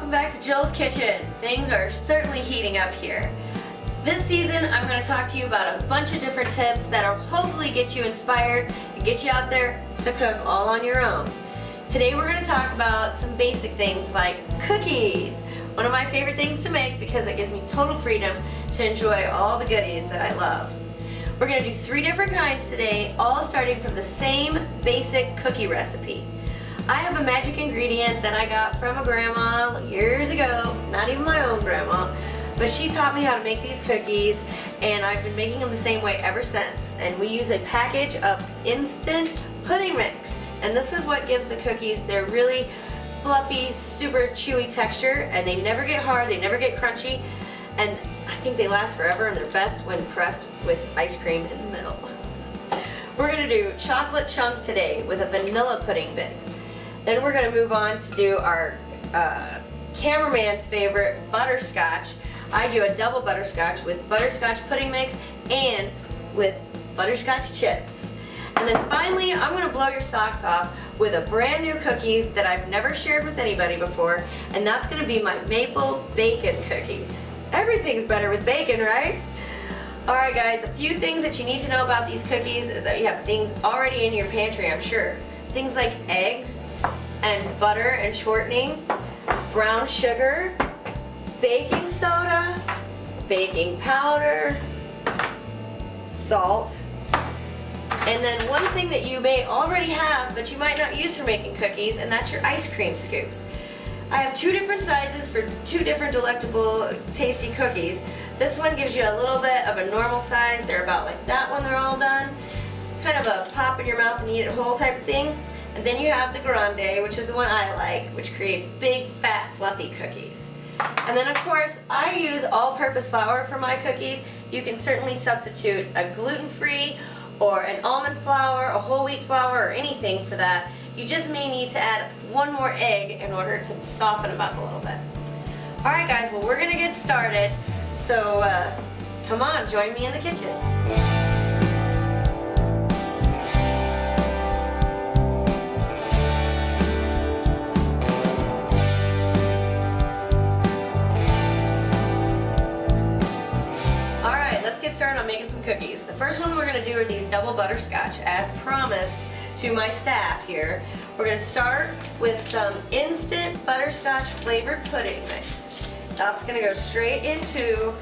welcome back to Jill's Kitchen. Things are certainly heating up here. This season I'm going to talk to you about a bunch of different tips that'll hopefully get you inspired and get you out there to cook all on your own. Today we're going to talk about some basic things like cookies. One of my favorite things to make because it gives me total freedom to enjoy all the goodies that I love. We're going to do 3 different kinds today, all starting from the same basic cookie recipe. I have a magic ingredient that I got from a grandma years ago, not even my own grandma, but she taught me how to make these cookies and I've been making them the same way ever since. And we use a package of instant pudding mix. And this is what gives the cookies their really fluffy, super chewy texture, and they never get hard, they never get crunchy, and I think they last forever and they're best when pressed with ice cream in the middle. We're going to do chocolate chunk today with a vanilla pudding mix. Then we're going to move on to do our cameraman's favorite butterscotch. I do a double butterscotch with butterscotch pudding mix and with butterscotch chips. And then finally, I'm going to blow your socks off with a brand new cookie that I've never shared with anybody before, and that's going to be my maple bacon cookie. Everything's better with bacon, right? Alright guys, a few things that you need to know about these cookies is that you have things already in your pantry, I'm sure. Things like eggs and butter and shortening, brown sugar, baking soda, baking powder, salt, and then one thing that you may already have but you might not use for making cookies, and that's your ice cream scoops. I have 2 different sizes for 2 different delectable, tasty cookies. This one gives you a little bit of a normal size. They're about like that when they're all done. Kind of a pop in your mouth and eat it whole type of thing. And then you have the grande, which is the one I like, which creates big, fat, fluffy cookies. And then of course, I use all-purpose flour for my cookies. You can certainly substitute a gluten-free or an almond flour, a whole wheat flour, or anything for that. You just may need to add 1 more egg in order to soften them up a little bit. Alright guys, well we're going to get started. So come on, join me in the kitchen. Alright, let's get started on making some cookies. The first one we're going to do are these double butterscotch, as promised to my staff here. We're going to start with some instant butterscotch flavored pudding mix. That's going to go straight into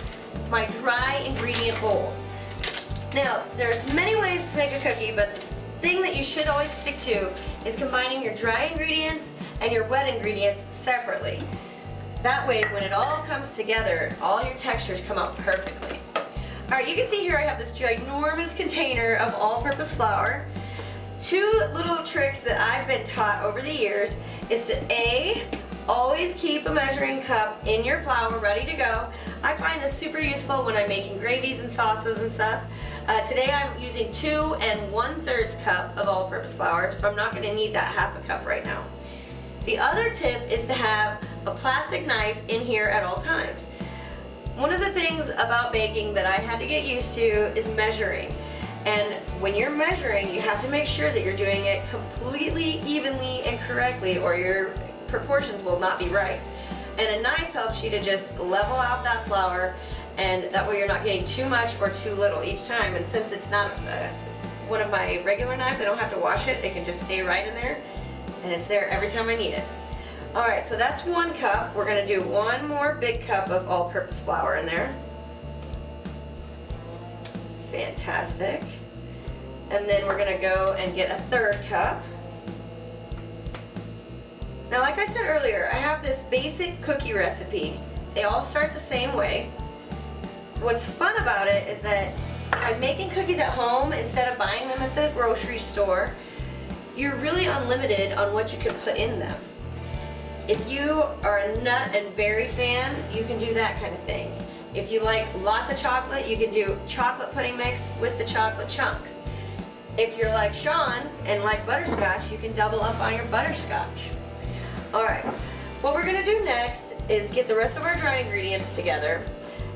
my dry ingredient bowl. Now, there's many ways to make a cookie, but the thing that you should always stick to is combining your dry ingredients and your wet ingredients separately. That way, when it all comes together, all your textures come out perfectly. Alright, you can see here I have this ginormous container of all-purpose flour. 2 little tricks that I've been taught over the years is to always keep a measuring cup in your flour ready to go. I find this super useful when I'm making gravies and sauces and stuff. Today I'm using 2 1/3 cup of all-purpose flour, so I'm not going to need that 1/2 cup right now. The other tip is to have a plastic knife in here at all times. One of the things about baking that I had to get used to is measuring. And when you're measuring, you have to make sure that you're doing it completely evenly and correctly, or your proportions will not be right. And a knife helps you to just level out that flour, and that way you're not getting too much or too little each time. And since it's not one of my regular knives, I don't have to wash it. It can just stay right in there, and it's there every time I need it. Alright, so that's 1 cup. We're going to do 1 more big cup of all-purpose flour in there. Fantastic. And then we're going to go and get a 1/3 cup. Now, like I said earlier, I have this basic cookie recipe. They all start the same way. What's fun about it is that I'm making cookies at home instead of buying them at the grocery store. You're really unlimited on what you can put in them. If you are a nut and berry fan, you can do that kind of thing. If you like lots of chocolate, you can do chocolate pudding mix with the chocolate chunks. If you're like Sean and like butterscotch, you can double up on your butterscotch. Alright, what we're going to do next is get the rest of our dry ingredients together.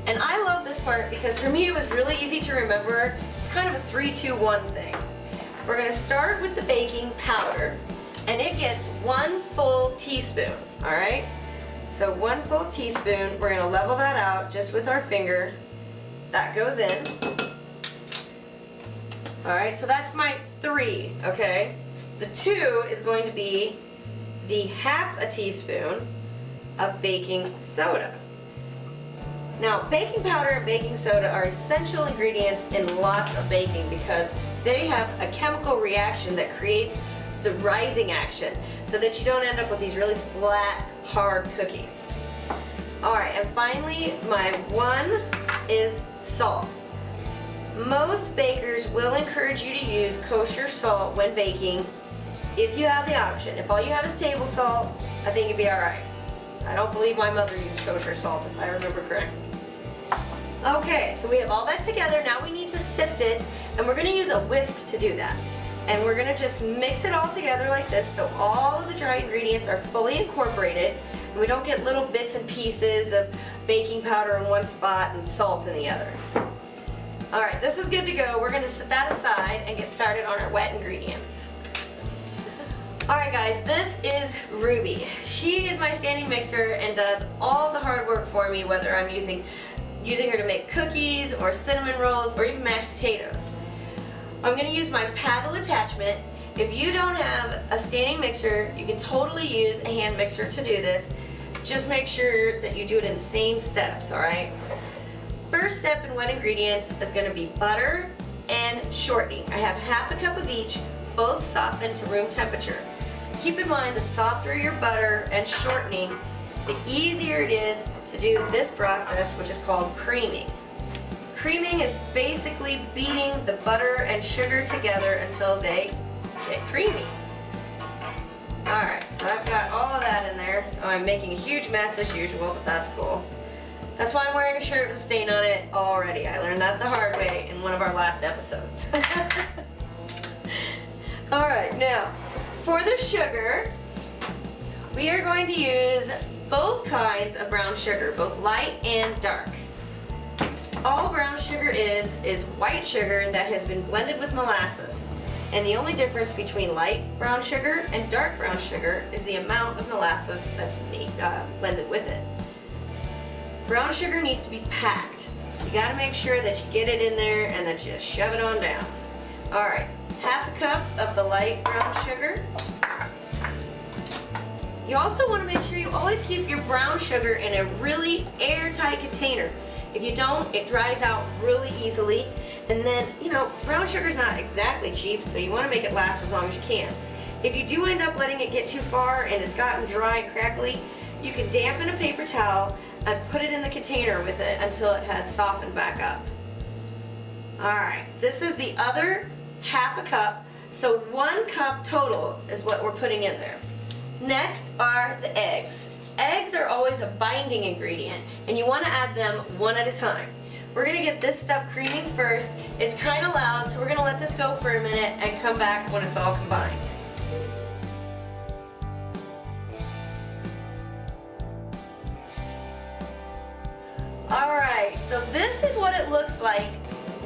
And I love this part because for me it was really easy to remember. It's kind of a 3-2-1 thing. We're going to start with the baking powder, and it gets 1 full teaspoon, alright? So 1 full teaspoon, we're gonna level that out just with our finger. That goes in. All right, so that's my 3, okay? The 2 is going to be the 1/2 teaspoon of baking soda. Now, baking powder and baking soda are essential ingredients in lots of baking because they have a chemical reaction that creates the rising action so that you don't end up with these really flat, hard cookies. All right, and finally, my 1 is salt. Most bakers will encourage you to use kosher salt when baking if you have the option. If all you have is table salt, I think you'd be all right. I don't believe my mother used kosher salt, if I remember correctly. Okay, so we have all that together. Now we need to sift it, and we're gonna use a whisk to do that. And we're gonna just mix it all together like this so all of the dry ingredients are fully incorporated and we don't get little bits and pieces of baking powder in one spot and salt in the other. All right, this is good to go. We're gonna set that aside and get started on our wet ingredients. All right guys, this is Ruby. She is my standing mixer and does all the hard work for me, whether I'm using her to make cookies or cinnamon rolls or even mashed potatoes. I'm going to use my paddle attachment. If you don't have a standing mixer, you can totally use a hand mixer to do this. Just make sure that you do it in the same steps, all right? First step in wet ingredients is going to be butter and shortening. I have 1/2 cup of each, both softened to room temperature. Keep in mind, the softer your butter and shortening, the easier it is to do this process, which is called creaming. Creaming is basically beating the butter and sugar together until they get creamy. Alright, so I've got all of that in there. Oh, I'm making a huge mess as usual, but that's cool. That's why I'm wearing a shirt with a stain on it already. I learned that the hard way in one of our last episodes. Alright, now, for the sugar, we are going to use both kinds of brown sugar, both light and dark. All brown sugar is white sugar that has been blended with molasses. And the only difference between light brown sugar and dark brown sugar is the amount of molasses that's blended with it. Brown sugar needs to be packed. You gotta make sure that you get it in there and that you just shove it on down. All right, 1/2 cup of the light brown sugar. You also want to make sure you always keep your brown sugar in a really airtight container. If you don't, it dries out really easily. And then, you know, brown sugar is not exactly cheap, so you want to make it last as long as you can. If you do end up letting it get too far and it's gotten dry and crackly, you can dampen a paper towel and put it in the container with it until it has softened back up. Alright, this is the other 1/2 cup, so 1 cup total is what we're putting in there. Next are the eggs. Eggs are always a binding ingredient, and you want to add them one at a time. We're going to get this stuff creaming first. It's kind of loud, so we're going to let this go for a minute and come back when it's all combined. Alright, so this is what it looks like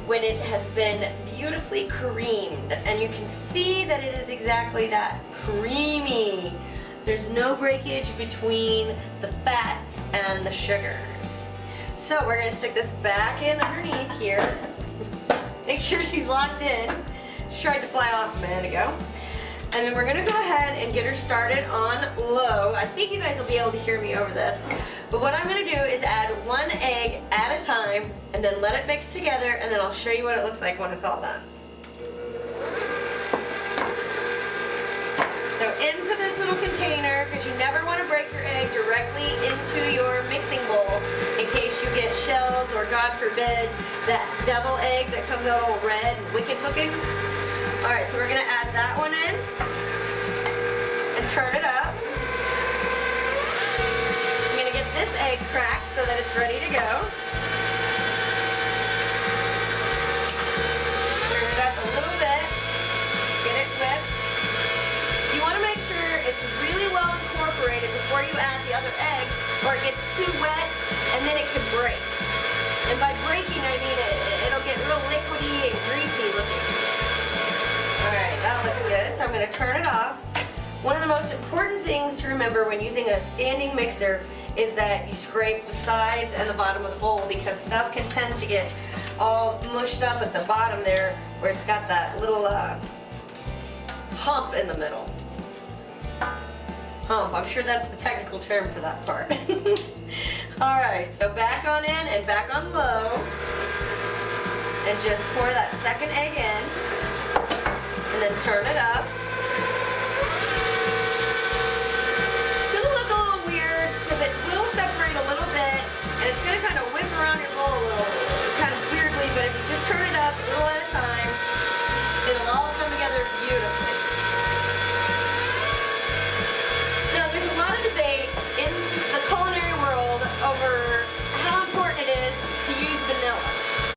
when it has been beautifully creamed, and you can see that it is exactly that, creamy. There's no breakage between the fats and the sugars. So we're going to stick this back in underneath here. Make sure she's locked in. She tried to fly off a minute ago. And then we're going to go ahead and get her started on low. I think you guys will be able to hear me over this. But what I'm going to do is add 1 egg at a time and then let it mix together, and then I'll show you what it looks like when it's all done. So into this little container, because you never want to break your egg directly into your mixing bowl in case you get shells or, God forbid, that devil egg that comes out all red and wicked looking. Alright, so we're going to add that one in and turn it up. I'm going to get this egg cracked so that it's ready to go. Turn it up a little bit, get it whipped. You want to make sure it's really well incorporated before you add the other egg, or it gets too wet and then it could break. And by breaking, I mean it'll get real liquidy and greasy looking. Alright, that looks good, so I'm going to turn it off. One of the most important things to remember when using a standing mixer is that you scrape the sides and the bottom of the bowl, because stuff can tend to get all mushed up at the bottom there where it's got that little hump in the middle. Hump, I'm sure that's the technical term for that part. Alright, so back on in and back on low. And just pour that second egg in. And then turn it up.